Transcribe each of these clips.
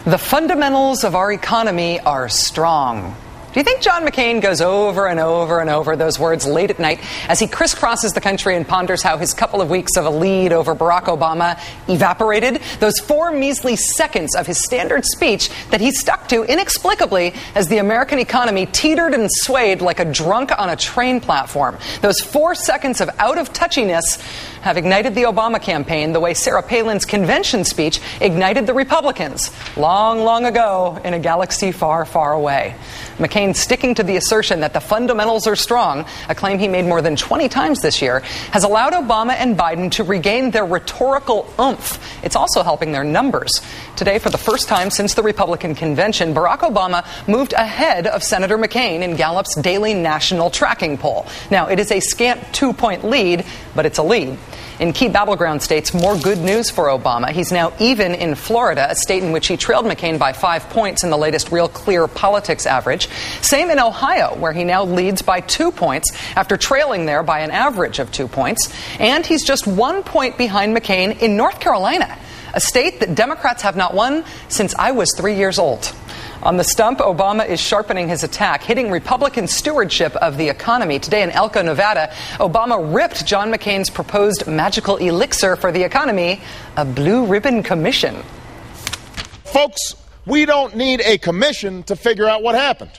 The fundamentals of our economy are strong. Do you think John McCain goes over and over and over those words late at night as he crisscrosses the country and ponders how his couple of weeks of a lead over Barack Obama evaporated? Those 4 measly seconds of his standard speech that he stuck to inexplicably as the American economy teetered and swayed like a drunk on a train platform. Those 4 seconds of out-of-touchiness have ignited the Obama campaign the way Sarah Palin's convention speech ignited the Republicans long, long ago in a galaxy far, far away. McCain sticking to the assertion that the fundamentals are strong, a claim he made more than 20 times this year, has allowed Obama and Biden to regain their rhetorical oomph. It's also helping their numbers. Today, for the first time since the Republican convention, Barack Obama moved ahead of Senator McCain in Gallup's daily national tracking poll. Now, it is a scant 2-point lead, but it's a lead. In key battleground states, more good news for Obama. He's now even in Florida, a state in which he trailed McCain by 5 points in the latest Real Clear Politics average. Same in Ohio, where he now leads by 2 points after trailing there by an average of 2 points. And he's just 1 point behind McCain in North Carolina, a state that Democrats have not won since I was 3 years old. On the stump, Obama is sharpening his attack, hitting Republican stewardship of the economy. Today in Elko, Nevada, Obama ripped John McCain's proposed magical elixir for the economy, a blue ribbon commission. Folks, we don't need a commission to figure out what happened.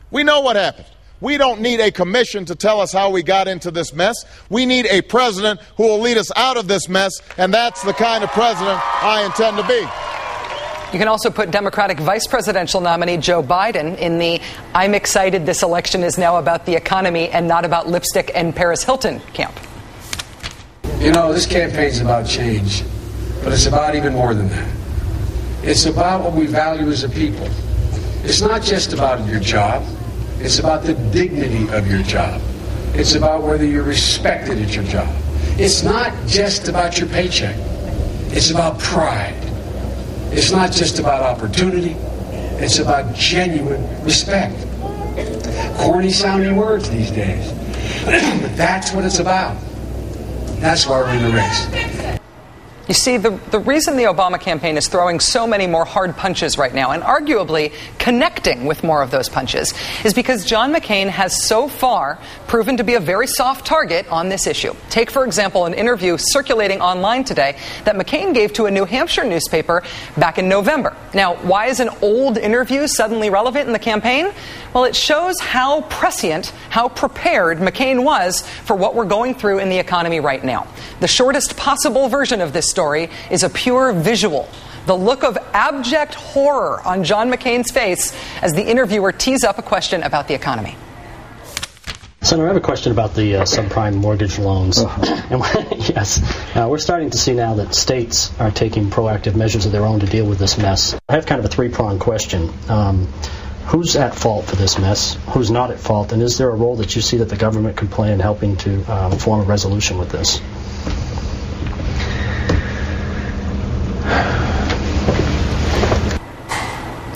We know what happened. We don't need a commission to tell us how we got into this mess. We need a president who will lead us out of this mess, and that's the kind of president I intend to be. You can also put Democratic vice presidential nominee Joe Biden in the "I'm excited this election is now about the economy and not about lipstick and Paris Hilton" camp. You know, this campaign's about change, but it's about even more than that. It's about what we value as a people. It's not just about your job. It's about the dignity of your job. It's about whether you're respected at your job. It's not just about your paycheck. It's about pride. It's not just about opportunity. It's about genuine respect. Corny sounding words these days. But that's what it's about. That's why we're in the race. You see, the reason the Obama campaign is throwing so many more hard punches right now, and arguably connecting with more of those punches, is because John McCain has so far proven to be a very soft target on this issue. Take, for example, an interview circulating online today that McCain gave to a New Hampshire newspaper back in November. Now, why is an old interview suddenly relevant in the campaign? Well, it shows how prescient, how prepared McCain was for what we're going through in the economy right now. The shortest possible version of this story is a pure visual. The look of abject horror on John McCain's face as the interviewer tees up a question about the economy. Senator, I have a question about the subprime mortgage loans. And yes, we're starting to see now that states are taking proactive measures of their own to deal with this mess. I have kind of a 3-pronged question. Who's at fault for this mess? Who's not at fault? And is there a role that you see that the government can play in helping to form a resolution with this?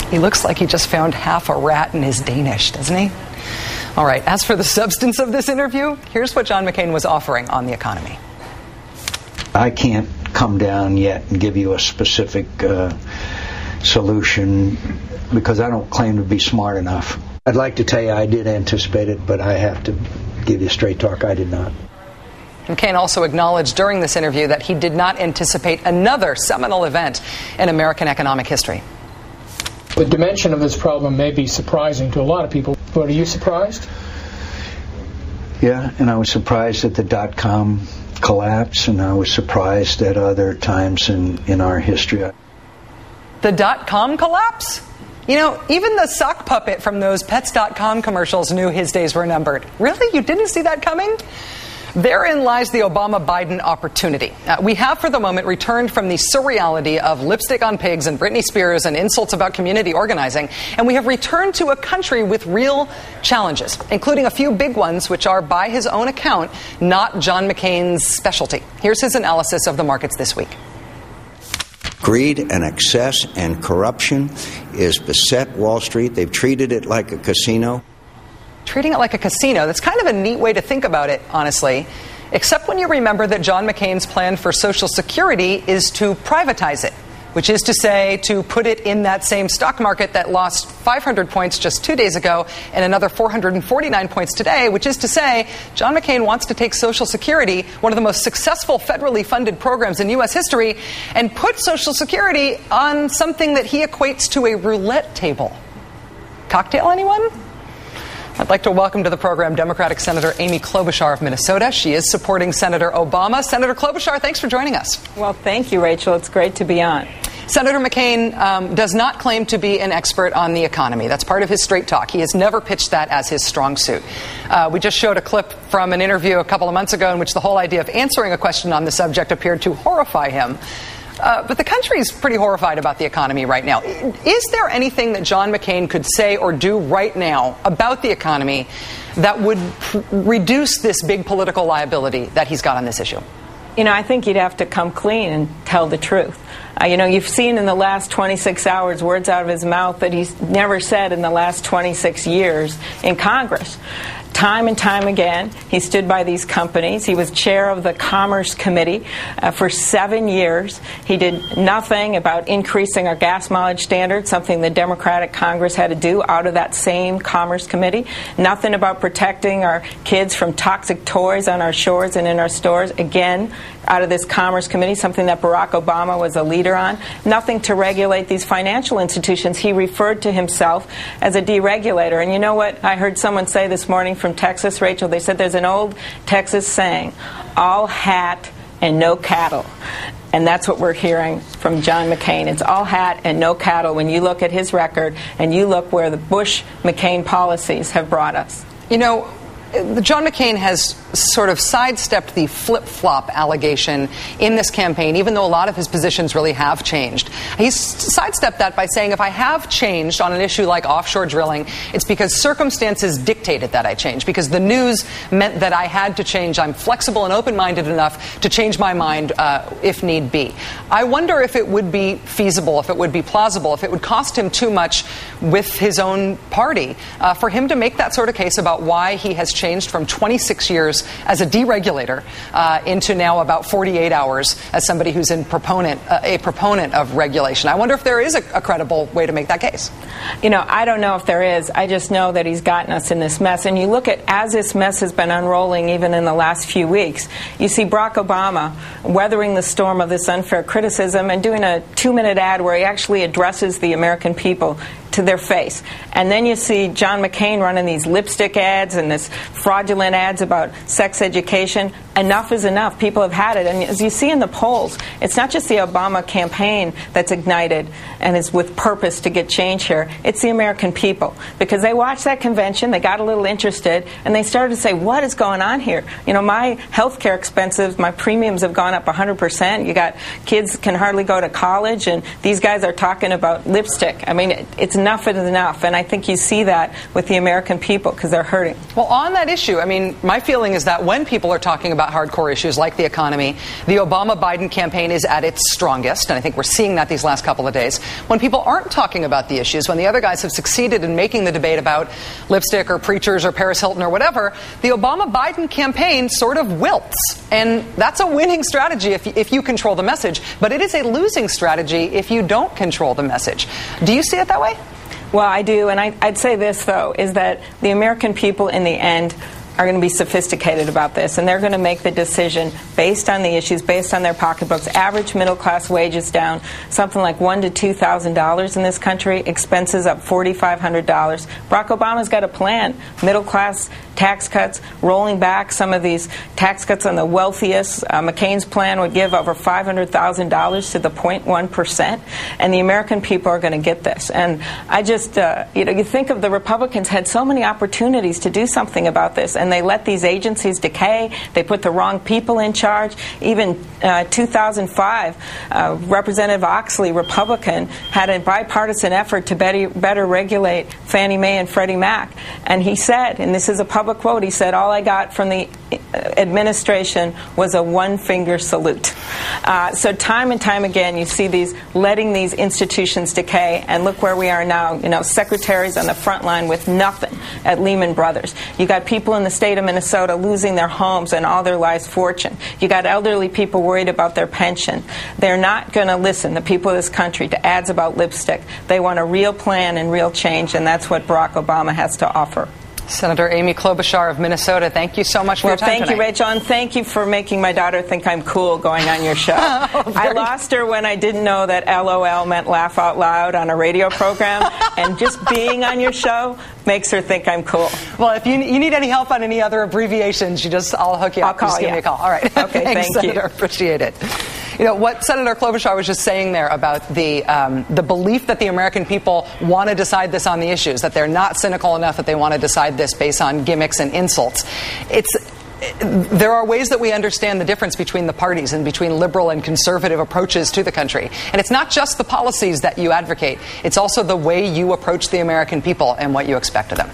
He looks like he just found half a rat in his Danish, doesn't he? All right, as for the substance of this interview, here's what John McCain was offering on the economy. I can't come down yet and give you a specific solution because I don't claim to be smart enough. I'd like to tell you I did anticipate it, but I have to give you straight talk, I did not. McCain also acknowledged during this interview that he did not anticipate another seminal event in American economic history. The dimension of this problem may be surprising to a lot of people, but are you surprised? Yeah, and I was surprised at the dot-com collapse, and I was surprised at other times in our history. The dot-com collapse? You know, even the sock puppet from those Pets.com commercials knew his days were numbered. Really? You didn't see that coming? Therein lies the Obama-Biden opportunity. We have, for the moment, returned from the surreality of lipstick on pigs and Britney Spears and insults about community organizing, and we have returned to a country with real challenges, including a few big ones which are, by his own account, not John McCain's specialty. Here's his analysis of the markets this week. Greed and excess and corruption is beset Wall Street. They've treated it like a casino. Treating it like a casino, that's kind of a neat way to think about it, honestly, except when you remember that John McCain's plan for Social Security is to privatize it. which is to say to put it in that same stock market that lost 500 points just 2 days ago and another 449 points today, which is to say John McCain wants to take Social Security, one of the most successful federally funded programs in U.S. history, and put Social Security on something that he equates to a roulette table. Cocktail, anyone? I'd like to welcome to the program Democratic Senator Amy Klobuchar of Minnesota. She is supporting Senator Obama. Senator Klobuchar, thanks for joining us. Well, thank you, Rachel. It's great to be on. Senator McCain does not claim to be an expert on the economy. That's part of his straight talk. He has never pitched that as his strong suit. We just showed a clip from an interview a couple of months ago in which the whole idea of answering a question on the subject appeared to horrify him. But the country is pretty horrified about the economy right now. Is there anything that John McCain could say or do right now about the economy that would reduce this big political liability that he's got on this issue? You know, I think he'd have to come clean and tell the truth. You've seen in the last 26 hours words out of his mouth that he's never said in the last 26 years in Congress. Time and time again, he stood by these companies. He was chair of the Commerce Committee for 7 years. He did nothing about increasing our gas mileage standards, something the Democratic Congress had to do out of that same Commerce Committee. Nothing about protecting our kids from toxic toys on our shores and in our stores, again, out of this Commerce Committee, something that Barack Obama was a leader on. Nothing to regulate these financial institutions. He referred to himself as a deregulator. And you know what? I heard someone say this morning from Texas, Rachel, they said there's an old Texas saying, all hat and no cattle. And that's what we're hearing from John McCain. It's all hat and no cattle when you look at his record and you look where the Bush-McCain policies have brought us. You know, John McCain has sort of sidestepped the flip-flop allegation in this campaign, even though a lot of his positions really have changed. He's sidestepped that by saying, if I have changed on an issue like offshore drilling, it's because circumstances dictated that I change, because the news meant that I had to change. I'm flexible and open-minded enough to change my mind if need be. I wonder if it would be feasible, if it would be plausible, if it would cost him too much with his own party for him to make that sort of case about why he has changed from 26 years as a deregulator into now about 48 hours as somebody who's a proponent of regulation. I wonder if there is a credible way to make that case. You know, I don't know if there is. I just know that he's gotten us in this mess. And you look at, as this mess has been unrolling even in the last few weeks, you see Barack Obama weathering the storm of this unfair criticism and doing a 2-minute ad where he actually addresses the American people to their face. And then you see John McCain running these lipstick ads and this fraudulent ads about sex education. Enough is enough. People have had it. And as you see in the polls, it's not just the Obama campaign that's ignited and is with purpose to get change here. It's the American people. Because they watched that convention, they got a little interested, and they started to say, what is going on here? You know, my health care expenses, my premiums have gone up 100%. You got kids can hardly go to college, and these guys are talking about lipstick. I mean, it's enough is enough, and I think you see that with the American people because they're hurting. Well, on that issue, I mean, my feeling is that when people are talking about hardcore issues like the economy, the Obama-Biden campaign is at its strongest, and I think we're seeing that these last couple of days. When people aren't talking about the issues, when the other guys have succeeded in making the debate about lipstick or preachers or Paris Hilton or whatever, the Obama-Biden campaign sort of wilts, and that's a winning strategy if you control the message, but it is a losing strategy if you don't control the message. Do you see it that way? Well, I do, and I'd say this, though, is that the American people in the end are going to be sophisticated about this, and they're going to make the decision based on the issues, based on their pocketbooks. Average middle-class wages down something like $1,000 to $2,000 in this country, expenses up $4,500. Barack Obama's got a plan. Middle-class tax cuts, rolling back some of these tax cuts on the wealthiest. McCain's plan would give over $500,000 to the 0.1%, and the American people are going to get this. And I just, you think of the Republicans had so many opportunities to do something about this, and they let these agencies decay. They put the wrong people in charge. Even 2005, Representative Oxley, Republican, had a bipartisan effort to better regulate Fannie Mae and Freddie Mac. And he said, and this is a public quote, he said, all I got from the administration was a one-finger salute. So time and time again, you see these letting these institutions decay, and look where we are now. You know, secretaries on the front line with nothing at Lehman Brothers. You got people in the state of Minnesota losing their homes and all their life's fortune. You got elderly people worried about their pension. They're not going to listen, the people of this country, to ads about lipstick. They want a real plan and real change, and that's what Barack Obama has to offer. Senator Amy Klobuchar of Minnesota, thank you so much for your time thank tonight. you, Rachel, and thank you for making my daughter think I'm cool going on your show. I lost her when I didn't know that LOL meant laugh out loud on a radio program, and just being on your show makes her think I'm cool. Well, if you need any help on any other abbreviations, I'll hook you up. I'll call just give me a call. All right. Okay, Thanks, thank Senator. you. Appreciate it. You know, what Senator Klobuchar was just saying there about the belief that the American people want to decide this on the issues, that they're not cynical enough that they want to decide this based on gimmicks and insults. There are ways that we understand the difference between the parties and between liberal and conservative approaches to the country. And it's not just the policies that you advocate. It's also the way you approach the American people and what you expect of them.